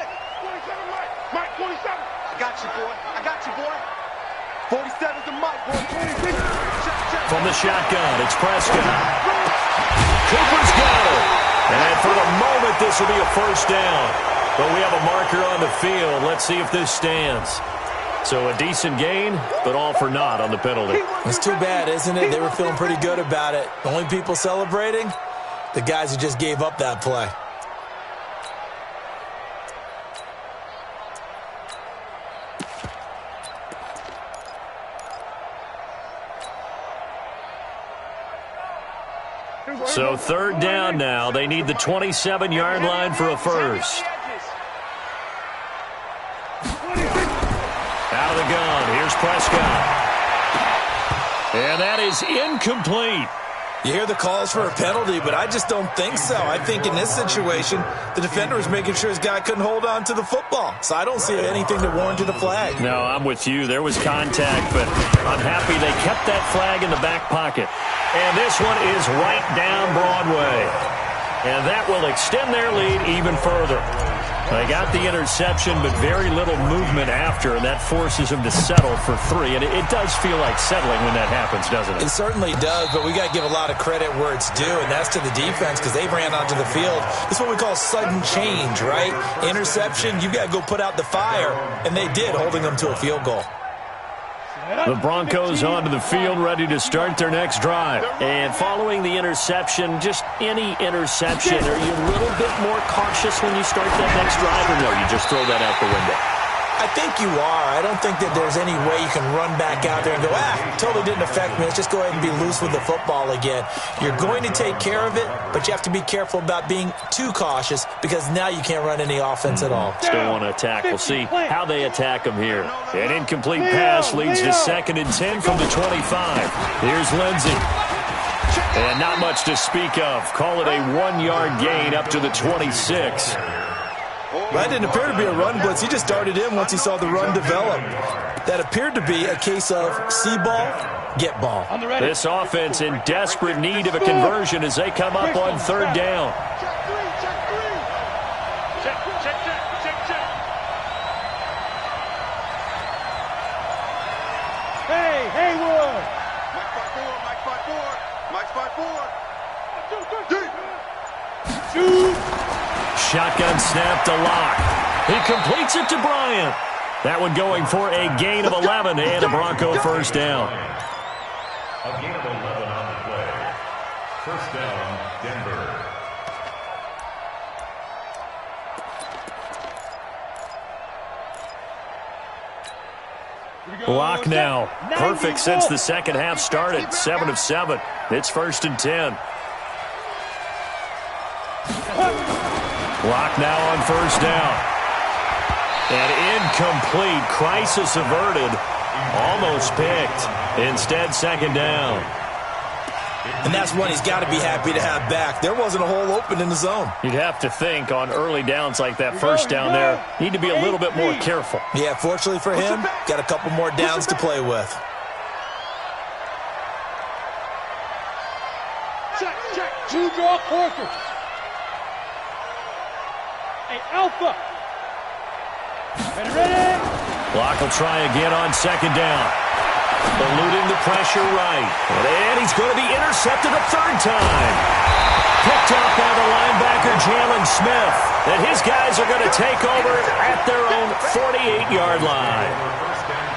[SPEAKER 3] Mike, 47. I got you, boy. I got you, boy. 47's the Mike, boy. 26.
[SPEAKER 2] From the shotgun, it's Prescott. Cooper's got it. And for the moment, this will be a first down. But we have a marker on the field. Let's see if this stands. So a decent gain, but all for naught on the penalty.
[SPEAKER 4] It's too bad, isn't it? They were feeling pretty good about it. The only people celebrating, the guys who just gave up that play.
[SPEAKER 2] So third down now. They need the 27-yard line for a first. Out of the gun. Here's Prescott. And that is incomplete.
[SPEAKER 4] You hear the calls for a penalty, but I just don't think so. I think in this situation, the defender was making sure his guy couldn't hold on to the football. So I don't see anything that warranted a flag.
[SPEAKER 2] No, I'm with you. There was contact, but I'm happy they kept that flag in the back pocket. And this one is right down Broadway. And that will extend their lead even further. They got the interception, but very little movement after, and that forces them to settle for 3. And it does feel like settling when that happens, doesn't it?
[SPEAKER 4] It certainly does, but we got to give a lot of credit where it's due, and that's to the defense because they ran onto the field. It's what we call sudden change, right? Interception, you got to go put out the fire, and they did, holding them to a field goal.
[SPEAKER 2] The Broncos onto the field, ready to start their next drive. And following the interception, just any interception, are you a little bit more cautious when you start that next drive, or no, you just throw that out the window?
[SPEAKER 4] I think you are. I don't think that there's any way you can run back out there and go, totally didn't affect me. Let's just go ahead and be loose with the football again. You're going to take care of it, but you have to be careful about being too cautious because now you can't run any offense at all.
[SPEAKER 2] Still want to attack. We'll see how they attack them here. An incomplete pass leads to 2nd and 10 from the 25. Here's Lindsey. And not much to speak of. Call it a 1-yard gain up to the 26.
[SPEAKER 4] That didn't appear to be a run blitz. He just darted in once he saw the run develop. That appeared to be a case of see ball, get ball.
[SPEAKER 2] This offense in desperate need of a conversion as they come up on 3rd down.
[SPEAKER 6] Hey, Haywood!
[SPEAKER 3] Mike 5-4.
[SPEAKER 6] Shoot!
[SPEAKER 2] Shotgun snap to Locke. He completes it to Bryant. That one going for a gain of 11 and a Bronco first down.
[SPEAKER 5] A gain of 11 on the play. First down, Denver.
[SPEAKER 2] Locke now. Perfect since the second half started. 7 of 7. It's 1st and 10. Locke now on 1st down. And incomplete. Crisis averted. Almost picked. Instead, 2nd down.
[SPEAKER 4] And that's one he's got to be happy to have back. There wasn't a hole open in the zone.
[SPEAKER 2] You'd have to think on early downs like that first down there, need to be a little bit more careful.
[SPEAKER 4] Yeah, fortunately for him, got a couple more downs to play with.
[SPEAKER 6] Check. 2 draw quarter. Hey, Alpha. Ready?
[SPEAKER 2] Locke will try again on 2nd down. Eluding the pressure right. And he's going to be intercepted a 3rd time. Picked up by the linebacker, Jalen Smith. And his guys are going to take over at their own 48-yard line.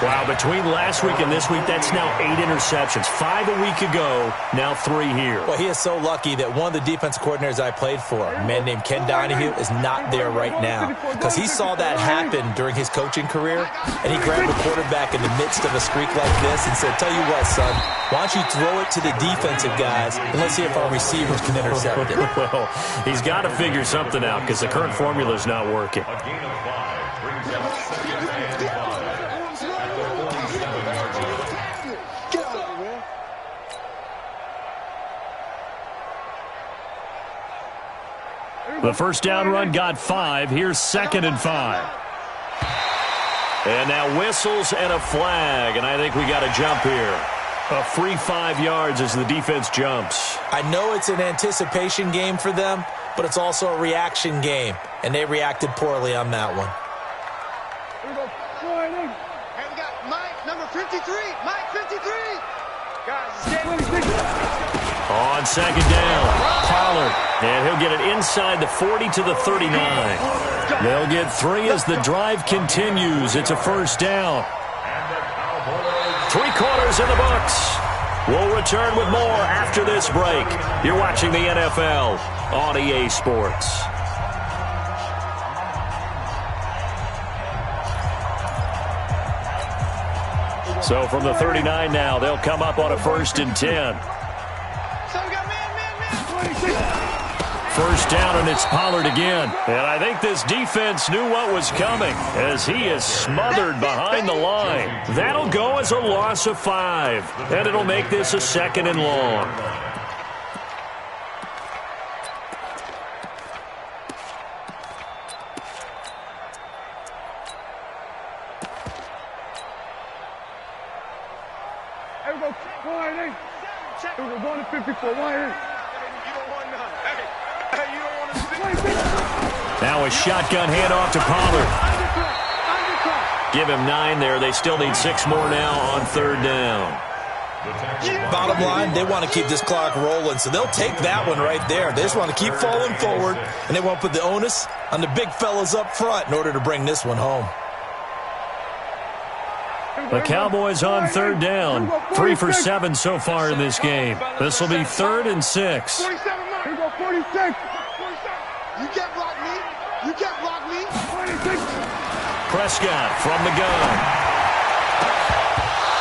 [SPEAKER 2] Wow, between last week and this week, that's now 8 interceptions. 5 a week ago, now 3 here.
[SPEAKER 4] Well, he is so lucky that one of the defense coordinators I played for, a man named Ken Donahue, is not there right now. Because he saw that happen during his coaching career, and he grabbed the quarterback in the midst of a streak like this and said, tell you what, son, why don't you throw it to the defensive guys, and let's see if our receivers can intercept it.
[SPEAKER 2] Well, he's got to figure something out because the current formula is not working.
[SPEAKER 5] A gain of 5 brings up 2nd and 5.
[SPEAKER 2] The first down run got 5. Here's 2nd and 5. And now whistles and a flag, and I think we got a jump here. A free 5 yards as the defense jumps.
[SPEAKER 4] I know it's an anticipation game for them, but it's also a reaction game, and they reacted poorly on that one.
[SPEAKER 3] Here we go. Hey, we got Mike, number 53. Mike, 53. Guys,
[SPEAKER 2] on second down, Pollard, and he'll get it inside the 40 to the 39. They'll get 3 as the drive continues. It's a first down. 3 quarters in the books. We'll return with more after this break. You're watching the NFL on EA Sports. So from the 39 now, they'll come up on a 1st and 10. First down, and it's Pollard again. And I think this defense knew what was coming as he is smothered behind the line. That'll go as a loss of 5, and it'll make this a 2nd and long.
[SPEAKER 3] Here we go. 1-8. Here we go. Going to 54. 1-8.
[SPEAKER 2] Now a shotgun handoff to Pollard. Give him 9 there. They still need 6 more now on 3rd down.
[SPEAKER 4] Bottom line, they want to keep this clock rolling, so they'll take that one right there. They just want to keep falling forward, and they want to put the onus on the big fellas up front in order to bring this one home.
[SPEAKER 2] The Cowboys on 3rd down. 3 for 7 so far in this game. This will be 3rd and 6.
[SPEAKER 3] 47, here we go. 46. You can't block me. You can't block me. 26.
[SPEAKER 2] Prescott from the gun.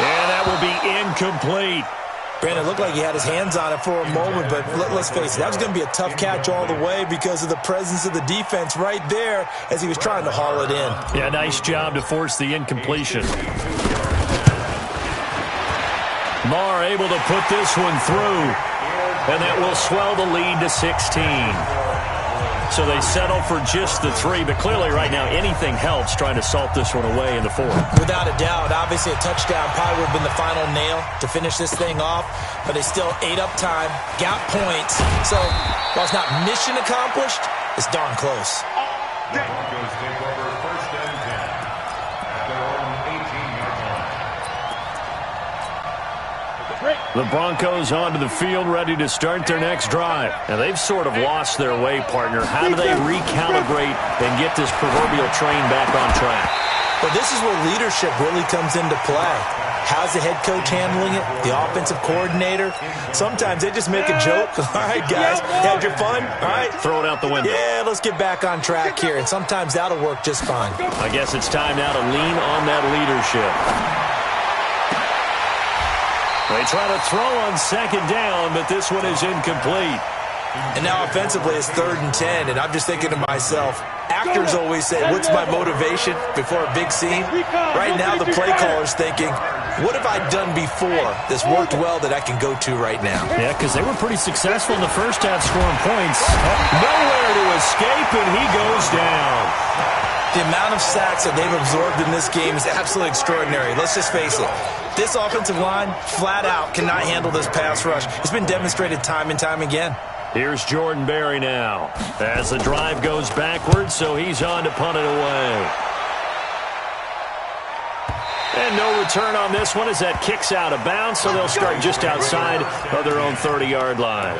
[SPEAKER 2] And that will be incomplete.
[SPEAKER 4] Brandon, it looked like he had his hands on it for a moment, but let's face it, that was going to be a tough catch all the way because of the presence of the defense right there as he was trying to haul it in.
[SPEAKER 2] Yeah, nice job to force the incompletion. Marr able to put this one through, and that will swell the lead to 16. So they settle for just the 3, but clearly right now anything helps trying to salt this one away in the 4th.
[SPEAKER 4] Without a doubt, obviously a touchdown probably would have been the final nail to finish this thing off, but they still ate up time, got points. So while it's not mission accomplished, it's darn close.
[SPEAKER 5] The Broncos take over 1st and 10 at their own 18-yard line.
[SPEAKER 2] The Broncos onto the field ready to start their next drive. And they've sort of lost their way, partner. How do they recalibrate and get this proverbial train back on track?
[SPEAKER 4] Well, this is where leadership really comes into play. How's the head coach handling it? The offensive coordinator? Sometimes they just make a joke. All right, guys, had your fun? All right.
[SPEAKER 2] Throw it out the window.
[SPEAKER 4] Yeah, let's get back on track here. And sometimes that'll work just fine.
[SPEAKER 2] I guess it's time now to lean on that leadership. They try to throw on 2nd down, but this one is incomplete.
[SPEAKER 4] And now offensively it's 3rd and 10, and I'm just thinking to myself, actors always say, what's my motivation before a big scene? Right now the play caller's thinking, what have I done before that's worked well that I can go to right now?
[SPEAKER 2] Yeah, because they were pretty successful in the first half scoring points. Nowhere to escape, and he goes down.
[SPEAKER 4] The amount of sacks that they've absorbed in this game is absolutely extraordinary. Let's just face it. This offensive line, flat out, cannot handle this pass rush. It's been demonstrated time and time again.
[SPEAKER 2] Here's Jordan Berry now as the drive goes backwards, so he's on to punt it away. And no return on this one as that kicks out of bounds, so they'll start just outside of their own 30-yard line.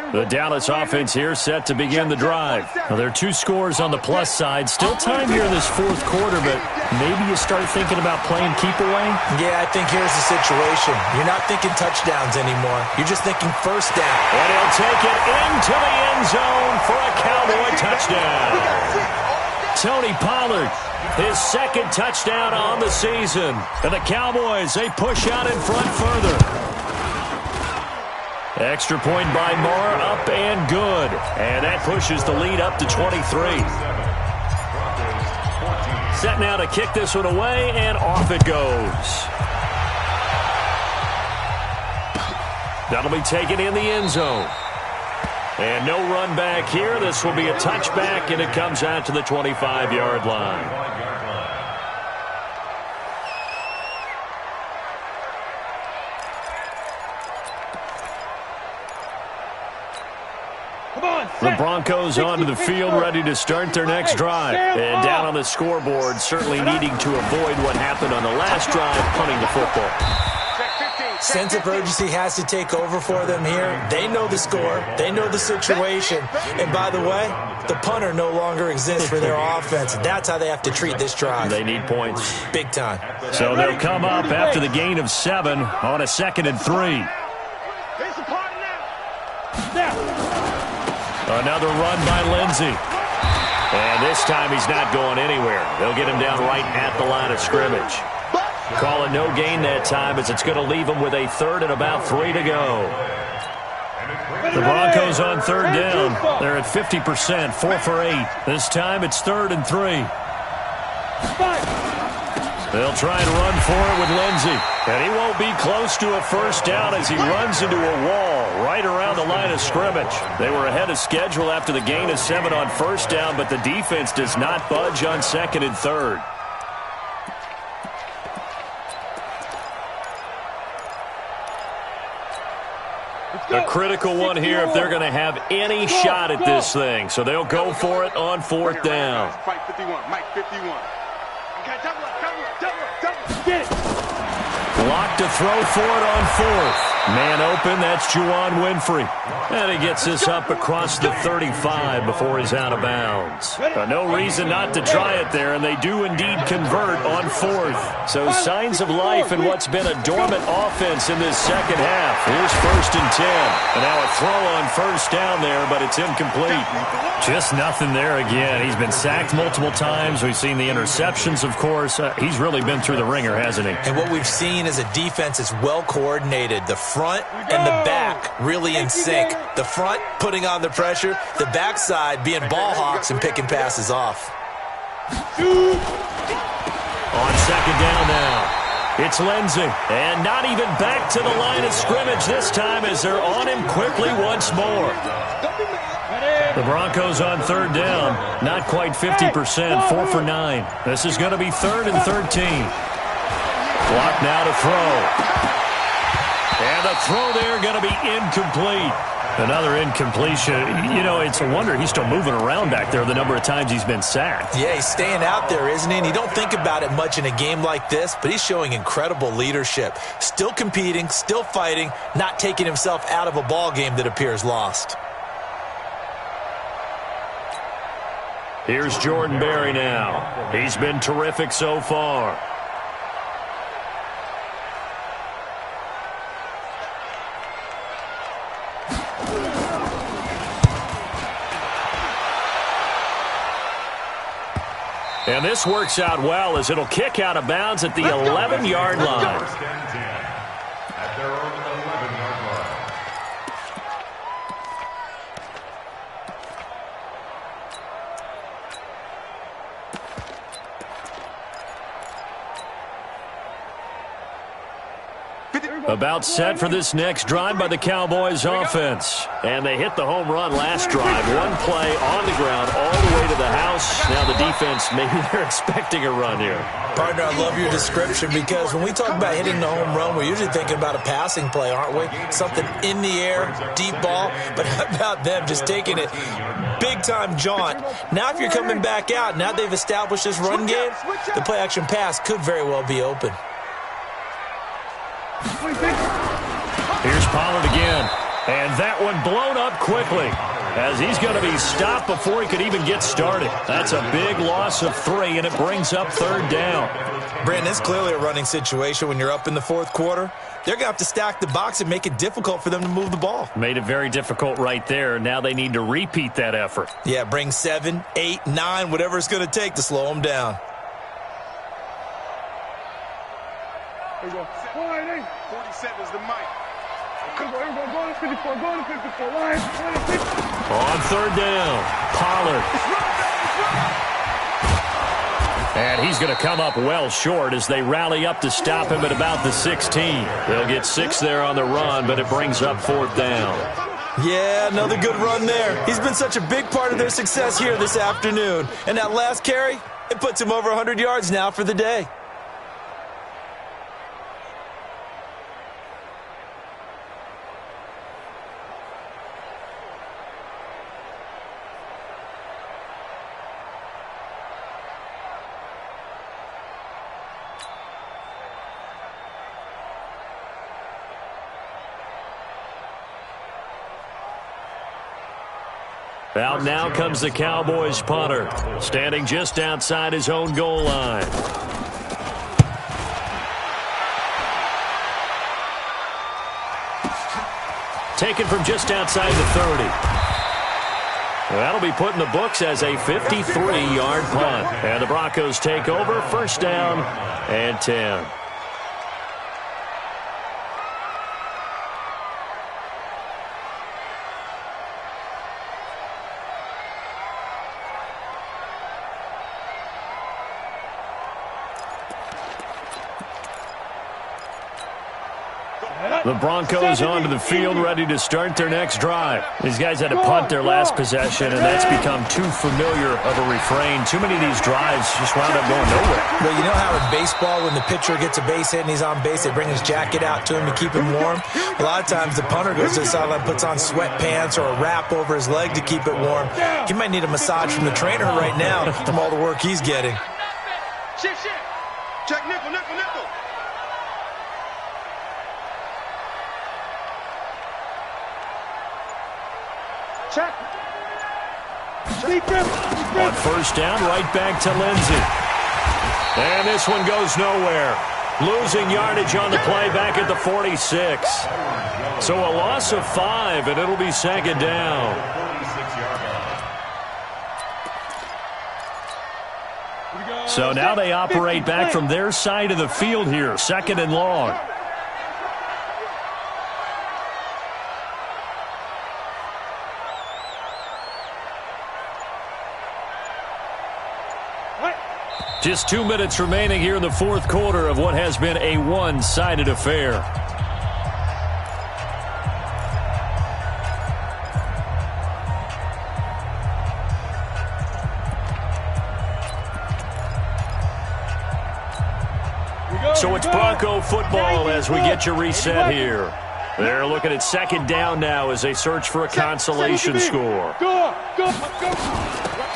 [SPEAKER 2] The Dallas offense here set to begin the drive. Now, there are 2 scores on the plus side. Still time here in this 4th quarter, but maybe you start thinking about playing keep away?
[SPEAKER 4] Yeah, I think here's the situation. You're not thinking touchdowns anymore. You're just thinking first down.
[SPEAKER 2] And he'll take it into the end zone for a Cowboy touchdown. Tony Pollard, his 2nd touchdown on the season. And the Cowboys, they push out in front further. Extra point by Marr, up and good. And that pushes the lead up to 23. Set now to kick this one away, and off it goes. That'll be taken in the end zone. And no run back here. This will be a touchback, and it comes out to the 25-yard line. The Broncos onto the field, ready to start their next drive. And down on the scoreboard, certainly needing to avoid what happened on the last drive, punting the football.
[SPEAKER 4] Sense of urgency has to take over for them here. They know the score. They know the situation. And by the way, the punter no longer exists for their offense. That's how they have to treat this drive.
[SPEAKER 2] They need points.
[SPEAKER 4] Big time.
[SPEAKER 2] So they'll come up after the gain of 7 on a 2nd and 3. Another run by Lindsey. And this time he's not going anywhere. They'll get him down right at the line of scrimmage. Calling no gain that time as it's going to leave him with a 3rd and about 3 to go. The Broncos on 3rd down. They're at 50%, 4 for 8. This time it's 3rd and 3. They'll try and run for it with Lindsey. And he won't be close to a 1st down as he runs into a wall right around the line of scrimmage. They were ahead of schedule after the gain of 7 on 1st down, but the defense does not budge on 2nd and 3rd. A critical one here if they're going to have any shot at this thing. So they'll go for it on 4th down.
[SPEAKER 3] Mike 51, Mike 51. Okay, double
[SPEAKER 6] Get it.
[SPEAKER 2] Blocked to throw for it on 4th. Man open, that's Juwan Winfrey. And he gets this up across the 35 before he's out of bounds. No reason not to try it there, and they do indeed convert on 4th. So signs of life in what's been a dormant offense in this 2nd half. Here's 1st and 10. And now a throw on 1st down there, but it's incomplete. Just nothing there again. He's been sacked multiple times. We've seen the interceptions, of course. He's really been through the ringer, hasn't he?
[SPEAKER 4] And what we've seen is a defense is well coordinated. The front and the back really in sync. The front putting on the pressure, the backside being ball hawks and picking passes off.
[SPEAKER 2] On 2nd down now, it's Lindsey. And not even back to the line of scrimmage this time as they're on him quickly once more. The Broncos on 3rd down, not quite 50%, 4 for 9. This is going to be 3rd and 13. Clock now to throw. And the throw there going to be incomplete. Another incompletion. You know, it's a wonder he's still moving around back there the number of times he's been sacked.
[SPEAKER 4] Yeah, he's staying out there, isn't he? And you don't think about it much in a game like this, but he's showing incredible leadership. Still competing, still fighting, not taking himself out of a ball game that appears lost.
[SPEAKER 2] Here's Jordan Berry now. He's been terrific so far. And this works out well as it'll kick out of bounds at the 11-yard line.
[SPEAKER 5] First and 10 at their own 11-yard line.
[SPEAKER 2] About set for this next drive by the Cowboys offense. And they hit the home run last drive. One play on the ground all the way to the house. Now the defense, maybe they're expecting a run here.
[SPEAKER 4] Partner, I love your description because when we talk about hitting the home run, we're usually thinking about a passing play, aren't we? Something in the air, deep ball. But how about them just taking it big-time jaunt? Now if you're coming back out, now they've established this run game, the play-action pass could very well be open.
[SPEAKER 2] Here's Pollard again. And that one blown up quickly as he's going to be stopped before he could even get started. That's a big loss of 3, and it brings up 3rd down.
[SPEAKER 4] Brandon, it's clearly a running situation when you're up in the 4th quarter. They're going to have to stack the box and make it difficult for them to move the ball.
[SPEAKER 2] Made it very difficult right there. Now they need to repeat that effort.
[SPEAKER 4] Yeah, bring 7, 8, 9, whatever it's going to take to slow them down.
[SPEAKER 3] 47 is the mic.
[SPEAKER 6] Go to 54, go to 54, line, 56.
[SPEAKER 2] On 3rd down, Pollard. And he's going to come up well short as they rally up to stop him at about the 16. They'll get 6 there on the run, but it brings up 4th down.
[SPEAKER 4] Yeah, another good run there. He's been such a big part of their success here this afternoon. And that last carry, it puts him over 100 yards now for the day.
[SPEAKER 2] Out now comes the Cowboys punter, standing just outside his own goal line. Taken from just outside the 30. That'll be put in the books as a 53-yard punt. And the Broncos take over, first down and 10. The Broncos onto the field, ready to start their next drive. These guys had to punt their last possession, and that's become too familiar of a refrain. Too many of these drives just wound up going nowhere.
[SPEAKER 4] Well, you know how in baseball, when the pitcher gets a base hit and he's on base, they bring his jacket out to him to keep him warm? A lot of times the punter goes to the sideline, puts on sweatpants or a wrap over his leg to keep it warm. He might need a massage from the trainer right now from all the work he's getting.
[SPEAKER 3] Shit. Check nickel. Check.
[SPEAKER 2] On first down, right back to Lindsey. And this one goes nowhere. Losing yardage on the play back at the 46. So a loss of 5, and it'll be second down. So now they operate back from their side of the field here, second and long. Just 2 minutes remaining here in the fourth quarter of what has been a one-sided affair. So it's Bronco football as we get your reset here. They're looking at second down now as they search for a consolation score.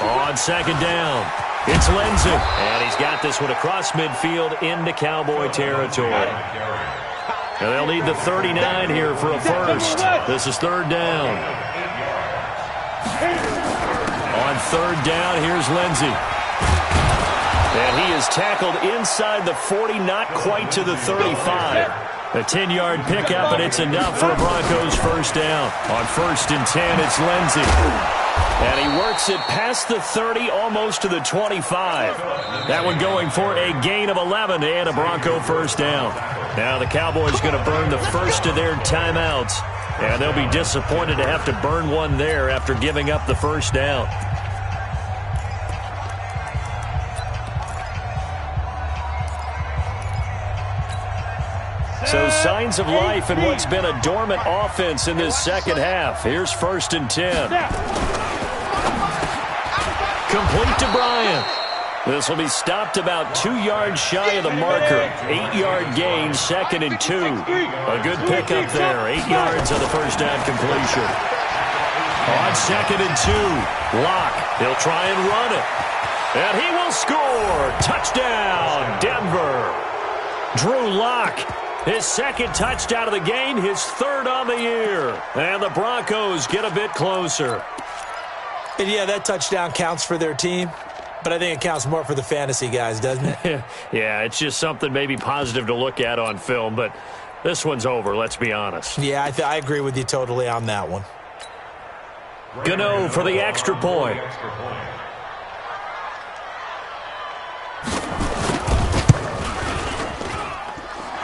[SPEAKER 2] On second down, it's Lindsey, and he's got this one across midfield into Cowboy territory. And they'll need the 39 here for a first. This is third down. On third down, here's Lindsey. And he is tackled inside the 40, not quite to the 35. A 10-yard pickup, and it's enough for a Broncos first down. On first and 10, it's Lindsey. And he works it past the 30, almost to the 25. That one going for a gain of 11 and a Bronco first down. Now the Cowboys going to burn the first of their timeouts. And they'll be disappointed to have to burn one there after giving up the first down. So signs of life in what's been a dormant offense in this second half. Here's first and 10. Complete to Bryant. This will be stopped about 2 yards shy of the marker. 8-yard gain, second and 2. A good pickup there. 8 yards on the first down completion. On second and 2, Locke. He'll try and run it. And he will score. Touchdown, Denver. Drew Locke. His second touchdown of the game, his third on the year. And the Broncos get a bit closer.
[SPEAKER 4] And yeah, that touchdown counts for their team, but I think it counts more for the fantasy guys, doesn't it?
[SPEAKER 2] Yeah, it's just something maybe positive to look at on film, but this one's over, let's be honest.
[SPEAKER 4] Yeah, I agree with you totally on that one.
[SPEAKER 2] Gano for the extra point.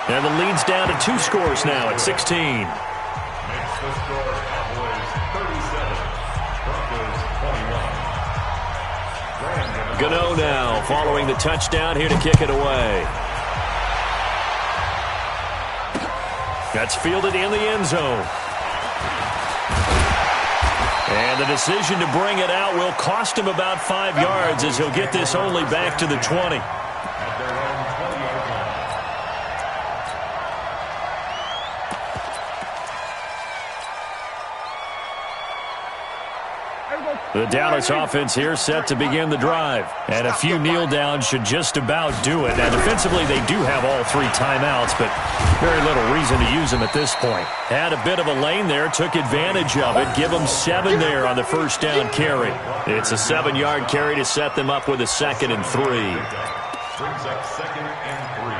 [SPEAKER 2] And the lead's down to 2 scores now at 16.
[SPEAKER 5] Makes the score Cowboys 37, Broncos 21.
[SPEAKER 2] Gano now following the touchdown here to kick it away. That's fielded in the end zone. And the decision to bring it out will cost him about 5 yards as he'll get this only back to the 20.
[SPEAKER 5] At their own 20-yard line.
[SPEAKER 2] The Dallas offense here set to begin the drive. And a few kneel downs should just about do it. Now, defensively, they do have all 3 timeouts, but very little reason to use them at this point. Had a bit of a lane there, took advantage of it. Give them 7 there on the first down carry. It's a 7-yard carry to set them up with a 2nd and 3.
[SPEAKER 5] Brings up 2nd and 3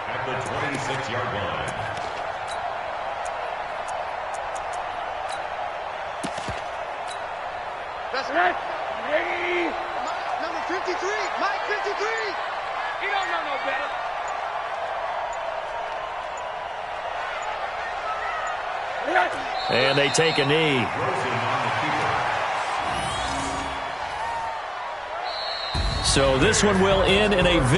[SPEAKER 5] at the 26-yard line.
[SPEAKER 3] That's right. Hey. Number 53. Mike 53. He don't know no better.
[SPEAKER 2] And they take a knee. So this one will end in a